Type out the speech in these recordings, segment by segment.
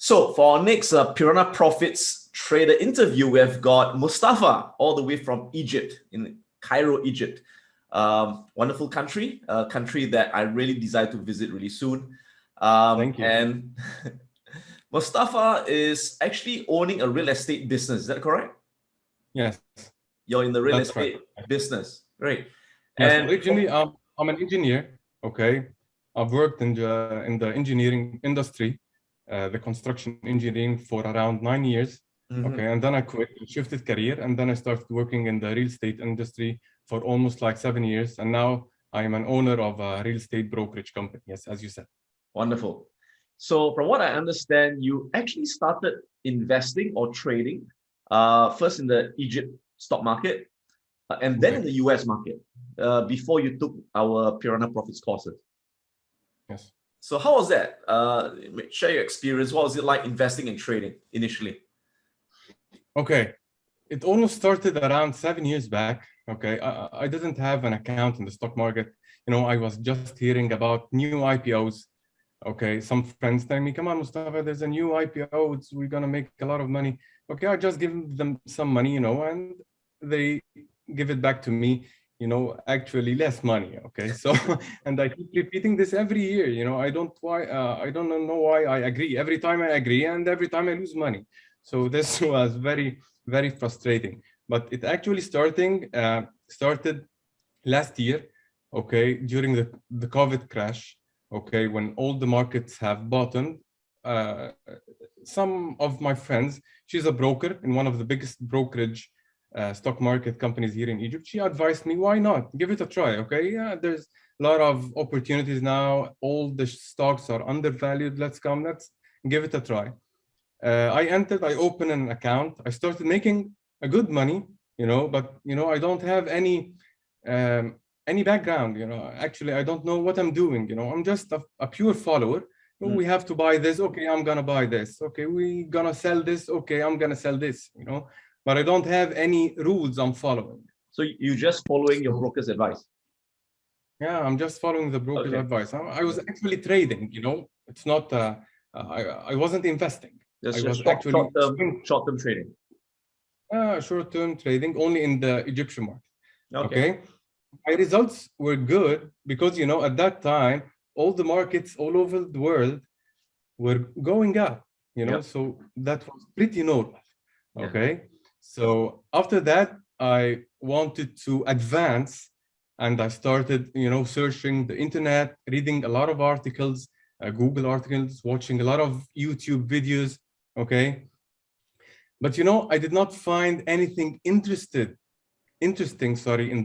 So for our next Piranha Profits Trader interview, we've got Mustafa all the way from Egypt, in Cairo, Egypt. Wonderful country, a country that I really desire to visit really soon. Thank you. And Mustafa is actually owning a real estate business. Is that correct? Yes. You're in the real That's estate business. Great. Yes, And originally I'm an engineer. Okay, I've worked in the engineering industry, the construction engineering for around 9 years. Okay, and then I quit, shifted career, and then I started working in the real estate industry for almost like 7 years. And now I am an owner of a real estate brokerage company. Yes, as you said. Wonderful. So from what I understand, you actually started investing or trading first in the Egypt stock market and then in the US market before you took our Piranha Profits courses. Yes. So how was that? Share your experience. What was it like investing and trading initially? Okay. It almost started around 7 years back. Okay. I didn't have an account in the stock market. I was just hearing about new IPOs. Okay. Some friends tell me, come on, Mustafa, there's a new IPO. We're going to make a lot of money. Okay. I just give them some money, and they give it back to me, actually less money. Okay. So, and I keep repeating this every year, I don't know why I agree. Every time I agree and every time I lose money. So this was very, very frustrating, but it actually started last year. Okay. During the COVID crash. Okay. When all the markets have bottomed, some of my friends, she's a broker in one of the biggest brokerage stock market companies here in Egypt. She advised me, why not? Give it a try, okay? Yeah, there's a lot of opportunities now. All the stocks are undervalued. Let's give it a try. I opened an account. I started making a good money, but, I don't have any background, Actually, I don't know what I'm doing, I'm just a pure follower. We have to buy this. Okay, I'm going to buy this. Okay, we're going to sell this. Okay, I'm going to sell this, but I don't have any rules I'm following. So you're just following your broker's advice? Yeah, I'm just following the broker's advice. I was actually trading, it's not, I wasn't investing. I was short-term trading. Short-term trading only in the Egyptian market. Okay. My results were good because, at that time, all the markets all over the world were going up, so that was pretty normal. Okay. So after that, I wanted to advance and I started, searching the internet, reading a lot of articles, Google articles, watching a lot of YouTube videos. Okay. But, I did not find anything interesting, in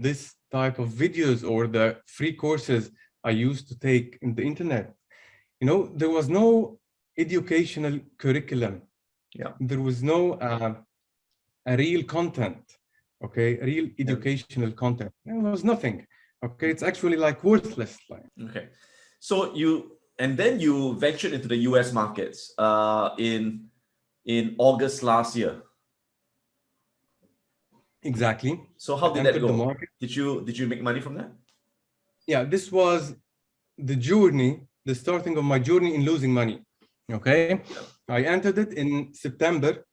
this type of videos or the free courses I used to take in the internet. There was no educational curriculum. Yeah. There was no a real content, okay, real educational content. There was nothing. Okay, it's actually like worthless. Okay, so you ventured into the US markets in August last year. Exactly. So how did that go? Did you make money from that? Yeah, this was the starting of my journey in losing money. Okay, I entered it in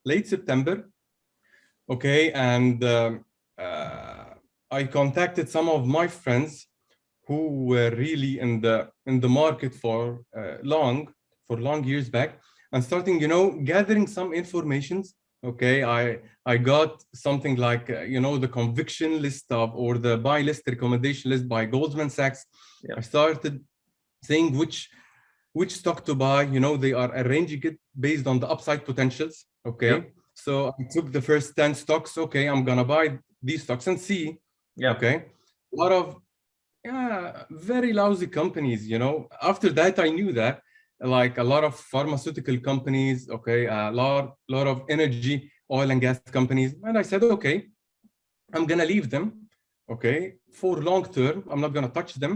late September. Okay, and I contacted some of my friends who were really in the market for long years back, and starting, gathering some informations. Okay, I got something like the conviction list or the buy list recommendation list by Goldman Sachs. I started saying which stock to buy. They are arranging it based on the upside potentials. Okay. So I took the first 10 stocks. Okay, I'm gonna buy these stocks and see. Okay, a lot of very lousy companies. After that, I knew that, like a lot of pharmaceutical companies. Okay, a lot of energy, oil and gas companies. And I said, okay, I'm gonna leave them. Okay, for long term, I'm not gonna touch them.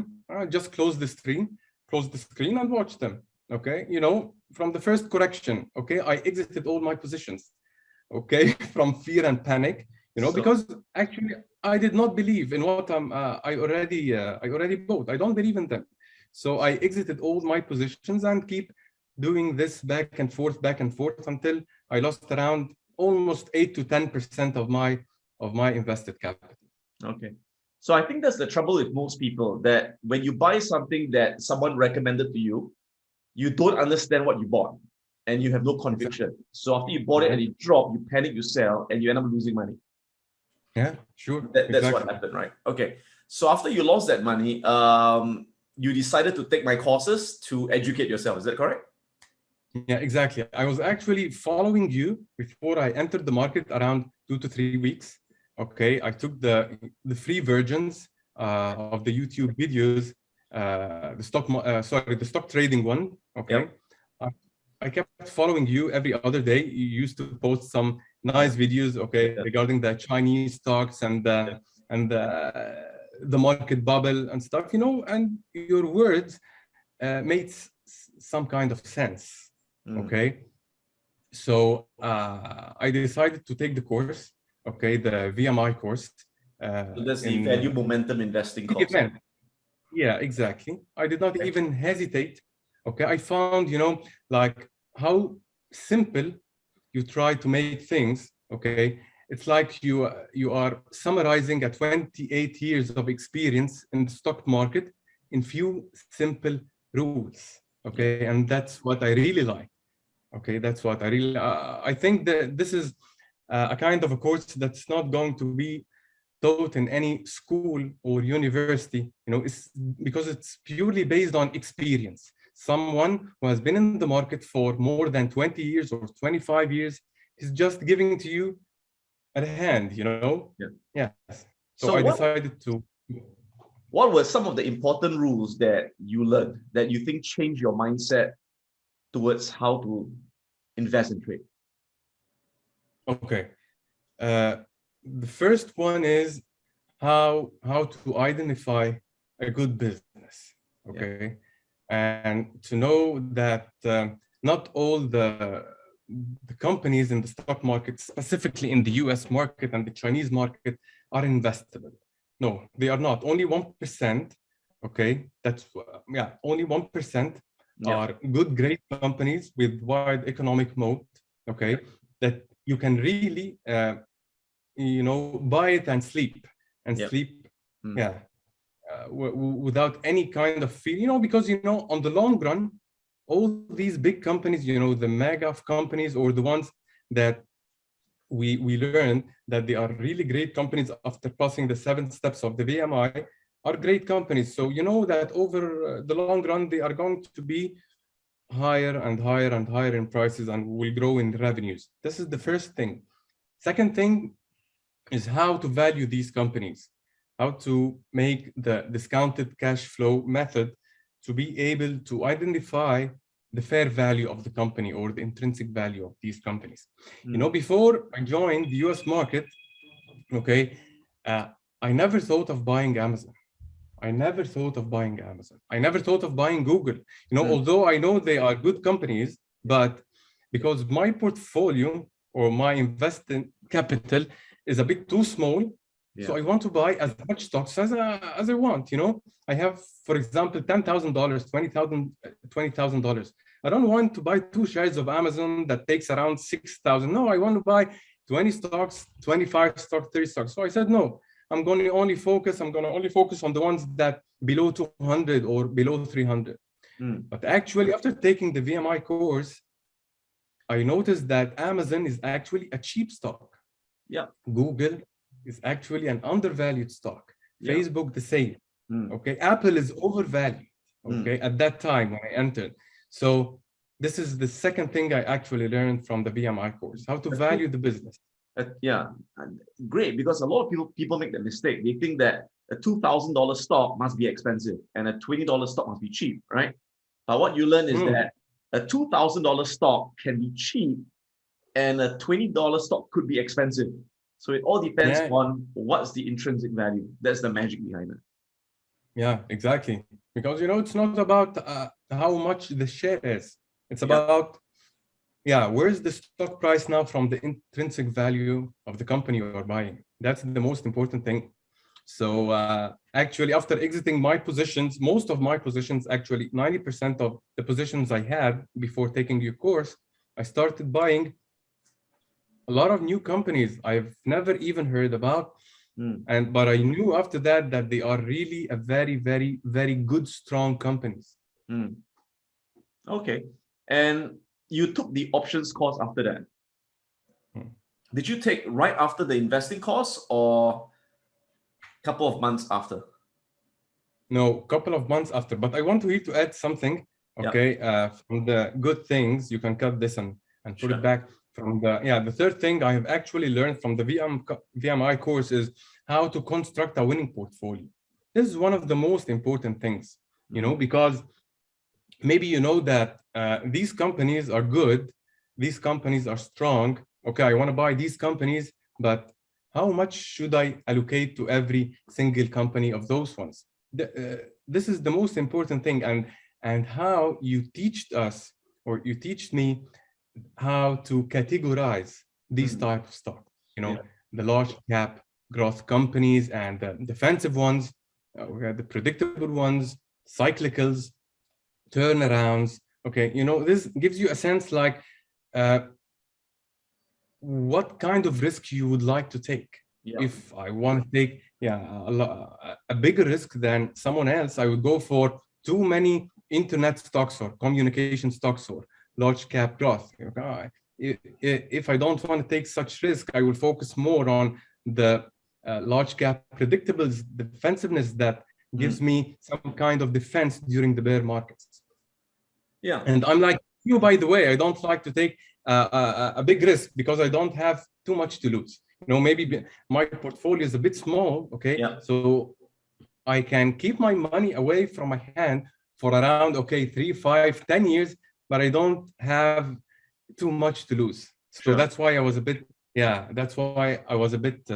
Just close the screen and watch them. Okay, from the first correction. Okay, I exited all my positions. Okay, from fear and panic, because actually I did not believe in what I already bought. I don't believe in them. So I exited all my positions and keep doing this back and forth until I lost around almost 8 to 10% of my invested capital. Okay. So I think that's the trouble with most people, that when you buy something that someone recommended to you, you don't understand what you bought and you have no conviction. So after you bought it and it dropped, you panic, you sell, and you end up losing money. Yeah, sure. That's what happened, right? Okay. So after you lost that money, you decided to take my courses to educate yourself. Is that correct? Yeah, exactly. I was actually following you before I entered the market around 2 to 3 weeks. Okay, I took the free versions of the YouTube videos, the stock trading one. Okay, yep. I kept following you every other day. You used to post some nice videos, okay, regarding the Chinese stocks and the market bubble and stuff, you know, and your words made some kind of sense. Okay, so I decided to take the course, okay, the VMI course. So that's the value momentum investing course. Yeah, exactly. I did not even hesitate. Okay, I found, you know, like how simple you try to make things. Okay, it's like you are summarizing a 28 years of experience in the stock market in few simple rules. Okay, and that's what I really like. Okay, that's what I really, I think that this is a kind of a course that's not going to be taught in any school or university, you know, it's because it's purely based on experience. Someone who has been in the market for more than 20 years or 25 years is just giving to you a hand, you know? Yes. So I decided to. What were some of the important rules that you learned that you think changed your mindset towards how to invest and trade? Okay. The first one is how to identify a good business. Okay. And to know that not all the companies in the stock market, specifically in the US market and the Chinese market, are investable. No, they are not. Only 1%. Okay, that's only 1% are good, great companies with wide economic moat. Okay, that you can really, you know, buy it and sleep sleep. Without any kind of feel, you know, because, you know, on the long run, all these big companies, you know, the mega companies or the ones that we learn that they are really great companies after passing the 7 steps of the VMI are great companies. So, you know, that over the long run, they are going to be higher and higher and higher in prices and will grow in revenues. This is the first thing. Second thing is how to value these companies, how to make the discounted cash flow method to be able to identify the fair value of the company or the intrinsic value of these companies. You know, before I joined the US market, okay, I never thought of buying Amazon. I never thought of buying Amazon. I never thought of buying Google. You know, although I know they are good companies, but because my portfolio or my invested capital is a bit too small, so I want to buy as much stocks as I want. You know, I have, for example, $10,000, $20,000. I don't want to buy 2 shares of Amazon that takes around 6,000. No, I want to buy 20 stocks, 25 stocks, 30 stocks. So I said, no, I'm going to only focus on the ones that below 200 or below 300. But actually, after taking the VMI course, I noticed that Amazon is actually a cheap stock. Google is actually an undervalued stock. Facebook, the same. Okay. Apple is overvalued. Okay. At that time when I entered. So this is the second thing I actually learned from the VMI course, how to value the business. Great, because a lot of people make the mistake. They think that a $2,000 stock must be expensive and a $20 stock must be cheap, right? But what you learn is that a $2,000 stock can be cheap and a $20 stock could be expensive. So it all depends on what's the intrinsic value. That's the magic behind it. Yeah, exactly. Because, you know, it's not about how much the share is. It's about, where's the stock price now from the intrinsic value of the company you're buying? That's the most important thing. So Actually, after exiting my positions, most of my positions, actually 90% of the positions I had before taking your course, I started buying a lot of new companies I've never even heard about. But I knew after that that they are really a very, very, very good, strong companies. Okay. And you took the options course after that. Did you take right after the investing course or a couple of months after? No, couple of months after. But I want to here to add something. Okay, from the good things, you can cut this and put it back. From the third thing I have actually learned from the VMI course is how to construct a winning portfolio. This is one of the most important things, you know, because maybe you know that these companies are good, these companies are strong. Okay, I want to buy these companies, but how much should I allocate to every single company of those ones? This is the most important thing, and how you teached us, or you teach me how to categorize these type of stocks, you know, the large cap growth companies and the defensive ones, we have the predictable ones, cyclicals, turnarounds. Okay, you know, this gives you a sense like what kind of risk you would like to take. If I want to take a bigger risk than someone else, I would go for too many internet stocks or communication stocks or large cap growth. If I don't want to take such risk, I will focus more on the large cap predictables, defensiveness that gives me some kind of defense during the bear markets. And I'm like you, by the way, I don't like to take a big risk because I don't have too much to lose. You know, maybe my portfolio is a bit small, okay? So I can keep my money away from my hand for around, 3, 5, 10 years, but I don't have too much to lose. So that's why I was a bit, that's why I was a bit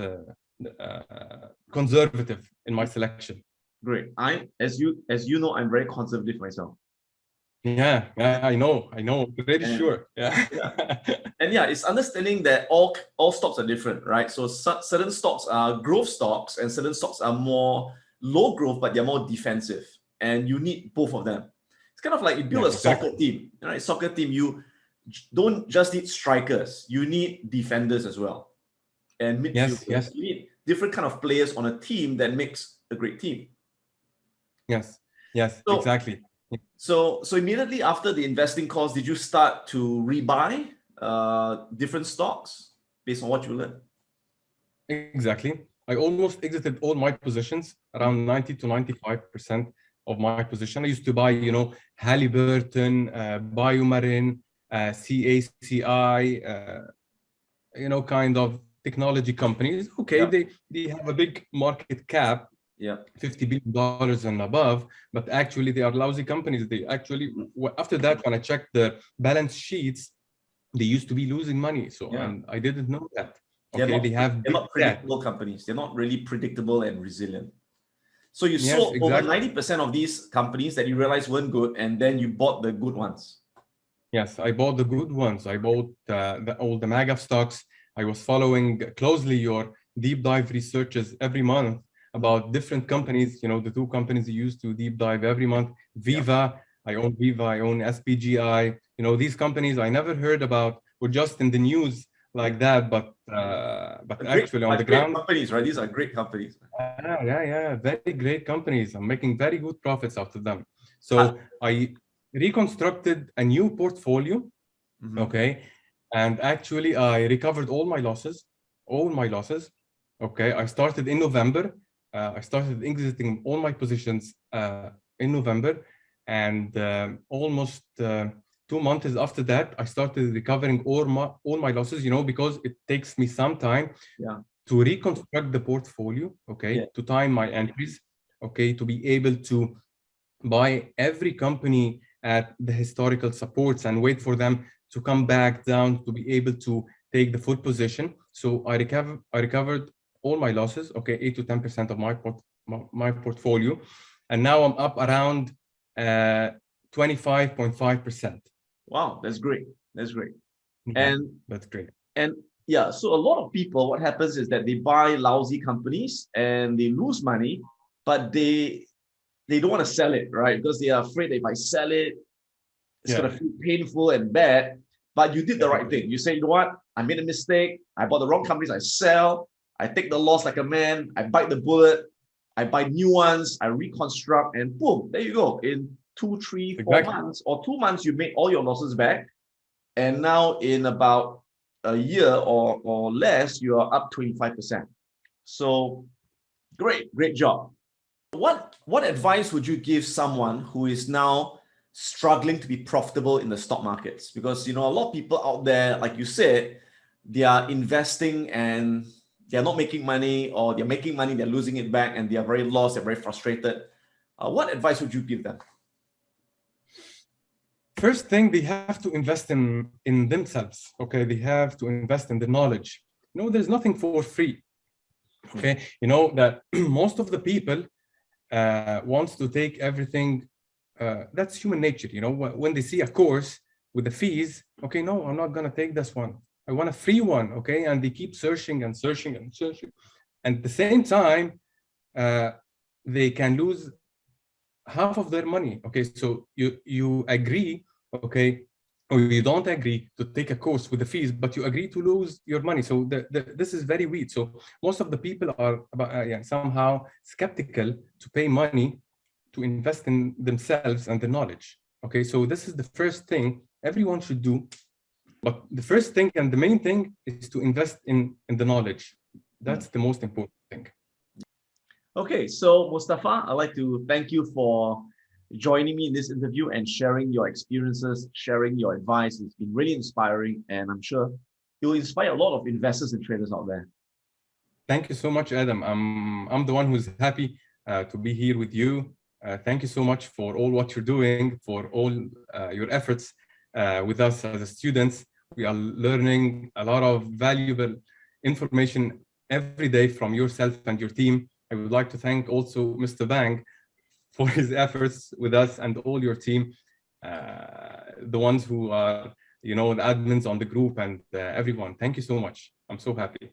conservative in my selection. Great. As you know, I'm very conservative myself. Yeah, I know, pretty sure. And it's understanding that all stocks are different, right? So certain stocks are growth stocks and certain stocks are more low growth, but they're more defensive. And you need both of them. It's kind of like you build a soccer team, right? Soccer team, you don't just need strikers, you need defenders as well. And midfielders. You need different kind of players on a team that makes a great team. Yes, exactly. So immediately after the investing course, did you start to rebuy different stocks based on what you learned? Exactly. I almost exited all my positions, around 90 to 95% of my position. I used to buy, you know, Halliburton, Biomarin, CACI, you know, kind of technology companies. Okay, they have a big market cap, $50 billion and above, but actually they are lousy companies. They actually, after that, when I checked the balance sheets, they used to be losing money. So and I didn't know that. Okay, they're not predictable companies. They're not really predictable and resilient. So you sold over 90% of these companies that you realized weren't good, and then you bought the good ones. Yes, I bought the good ones. I bought all the mega stocks. I was following closely your deep dive researches every month about different companies. You know, the two companies you used to deep dive every month. Viva, I own Viva, I own SPGI. You know, these companies I never heard about, were just in the news like that, but actually on the ground. Companies, right? These are great companies. Very great companies. I'm making very good profits out of them. So I reconstructed a new portfolio, okay, and actually I recovered all my losses. Okay, I started in November. I started exiting all my positions in November, and almost 2 months after that, I started recovering all my losses. You know, because it takes me some time to reconstruct the portfolio. Okay, to time my entries. Okay, to be able to buy every company at the historical supports and wait for them to come back down to be able to take the full position. So I recovered all my losses, okay, 8 to 10% of my portfolio, and now I'm up around 25.5%. Wow, that's great. That's great. And that's great. And so a lot of people, what happens is that they buy lousy companies and they lose money, but they don't want to sell it, right? Because they are afraid that if I sell it, it's Yeah. going to feel painful and bad. But you did the right thing. You say, you know what? I made a mistake. I bought the wrong companies. I sell. I take the loss like a man. I bite the bullet. I buy new ones. I reconstruct, and boom, there you go. In 2, 3, 4 months or 2 months, you made all your losses back. And now in about a year or less, you are up 25%. So great job. What advice would you give someone who is now struggling to be profitable in the stock markets? Because, you know, a lot of people out there, like you said, they are investing and they're not making money, or they're making money, they're losing it back, and they are very lost, they're very frustrated. What advice would you give them? First thing, they have to invest in themselves. Okay, they have to invest in the knowledge. You know, there's nothing for free. Okay, you know that most of the people wants to take everything. That's human nature. You know, when they see a course with the fees, okay, no, I'm not gonna take this one. I want a free one. Okay, and they keep searching and searching and searching, and at the same time, they can lose half of their money. Okay, so you agree, okay, or you don't agree to take a course with the fees, but you agree to lose your money. So this is very weird. So most of the people are somehow skeptical to pay money to invest in themselves and the knowledge. Okay, so this is the first thing everyone should do. But the first thing and the main thing is to invest in the knowledge. That's the most important thing. Okay, so Mustafa, I'd like to thank you for joining me in this interview and sharing your experiences, sharing your advice. It's been really inspiring, and I'm sure it will inspire a lot of investors and traders out there. Thank you so much, Adam. I'm the one who's happy to be here with you. Thank you so much for all what you're doing, for all your efforts with us as students. We are learning a lot of valuable information every day from yourself and your team. I would like to thank also Mr. Bang for his efforts with us and all your team, the ones who are, you know, the admins on the group and everyone. Thank you so much. I'm so happy.